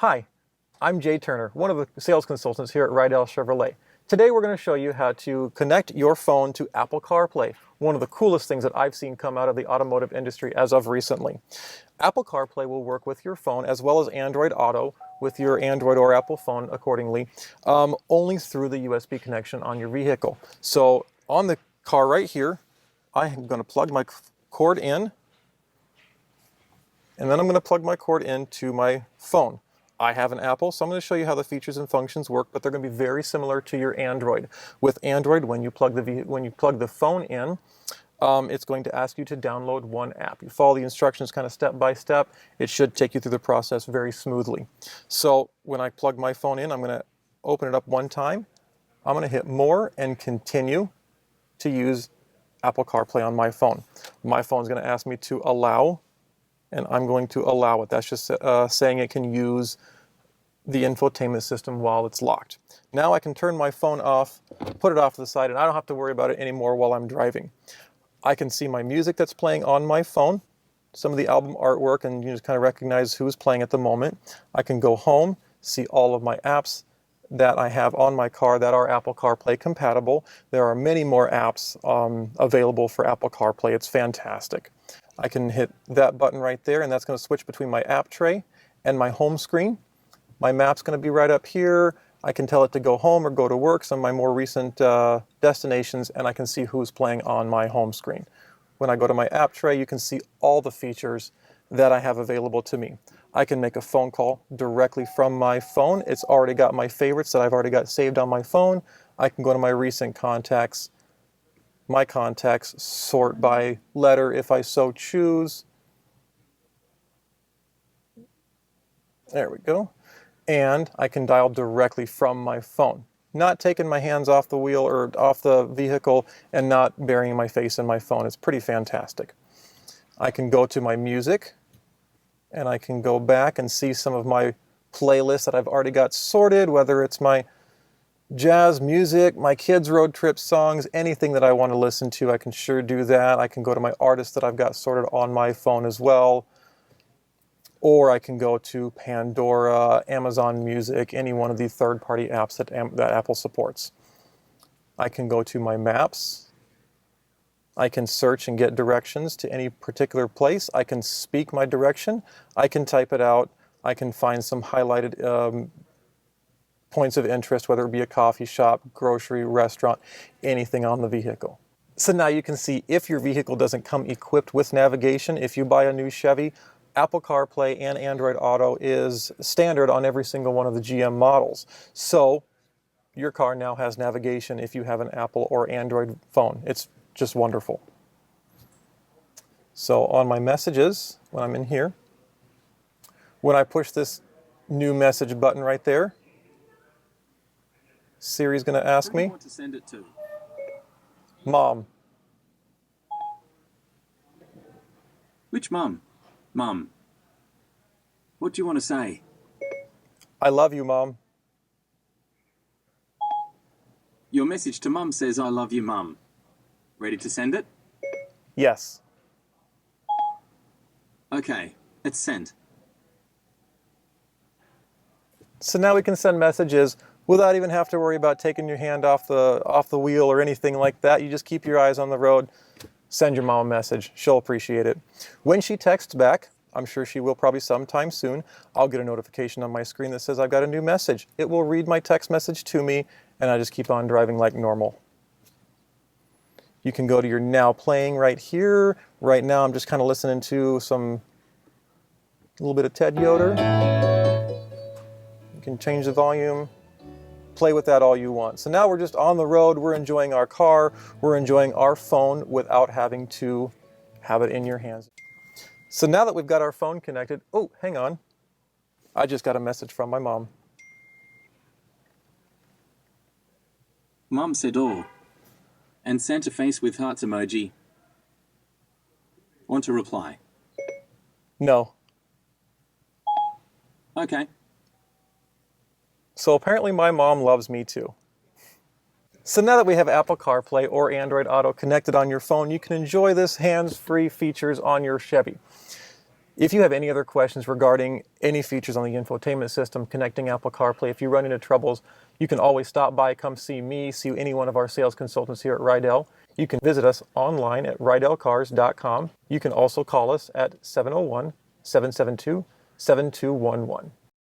Hi, I'm Jay Turner, one of the sales consultants here at Rydell Chevrolet. Today we're going to show you how to connect your phone to Apple CarPlay, one of the coolest things that I've seen come out of the automotive industry as of recently. Apple CarPlay will work with your phone as well as Android Auto with your Android or Apple phone accordingly, only through the USB connection on your vehicle. So on the car right here, I'm going to plug my cord in, and then I'm going to plug my cord into my phone. I have an Apple, so I'm going to show you how the features and functions work, but they're going to be very similar to your Android. With Android, when you plug the phone in, it's going to ask you to download one app. You follow the instructions kind of step by step. It should take you through the process very smoothly. So when I plug my phone in, I'm going to open it up one time. I'm going to hit More and continue to use Apple CarPlay on my phone. My phone is going to ask me to allow, and I'm going to allow it. That's just saying it can use the infotainment system while it's locked. Now I can turn my phone off, put it off to the side, and I don't have to worry about it anymore while I'm driving. I can see my music that's playing on my phone, some of the album artwork, and you just kind of recognize who's playing at the moment. I can go home, see all of my apps that I have on my car that are Apple CarPlay compatible. There are many more apps available for Apple CarPlay. It's fantastic. I can hit that button right there, and that's going to switch between my app tray and my home screen. My map's going to be right up here. I can tell it to go home or go to work, some of my more recent destinations, and I can see who's playing on my home screen. When I go to my app tray, you can see all the features that I have available to me. I can make a phone call directly from my phone. It's already got my favorites that I've already got saved on my phone. I can go to my recent contacts, my contacts, sort by letter if I so choose. There we go. And I can dial directly from my phone, not taking my hands off the wheel or off the vehicle and not burying my face in my phone. It's pretty fantastic. I can go to my music, and I can go back and see some of my playlists that I've already got sorted, whether it's my jazz music, my kids' road trip songs, anything that I want to listen to, I can sure do that. I can go to my artists that I've got sorted on my phone as well. Or I can go to Pandora, Amazon Music, any one of the third-party apps that Apple supports. I can go to my maps. I can search and get directions to any particular place. I can speak my direction. I can type it out. I can find some highlighted points of interest, whether it be a coffee shop, grocery, restaurant, anything on the vehicle. So now you can see if your vehicle doesn't come equipped with navigation, if you buy a new Chevy, Apple CarPlay and Android Auto is standard on every single one of the GM models. So your car now has navigation if you have an Apple or Android phone. It's just wonderful. So on my messages, when I'm in here, when I push this new message button right there, Siri's going to ask me, Who do you want to send it to? Mom. Which mum? Mum. What do you want to say? I love you, Mom. Your message to mum says, I love you, mum. Ready to send it? Yes. Okay, it's sent. So now we can send messages without even have to worry about taking your hand off the wheel or anything like that. You just keep your eyes on the road, send your mom a message. She'll appreciate it. When she texts back, I'm sure she will probably sometime soon, I'll get a notification on my screen that says I've got a new message. It will read my text message to me, and I just keep on driving like normal. You can go to your Now Playing right here. Right now I'm just kind of listening to a little bit of Ted Yoder. You can change the volume, play with that all you want. So now we're just on the road, we're enjoying our car, we're enjoying our phone without having to have it in your hands. So now that we've got our phone connected, oh, hang on. I just got a message from my mom. Mum said all. And sent a face with hearts emoji. Want to reply? No. Okay. So apparently my mom loves me too. So now that we have Apple CarPlay or Android Auto connected on your phone, you can enjoy this hands-free features on your Chevy. If you have any other questions regarding any features on the infotainment system, connecting Apple CarPlay, if you run into troubles, you can always stop by, come see me, see any one of our sales consultants here at Rydell. You can visit us online at rydellcars.com. You can also call us at 701-772-7211.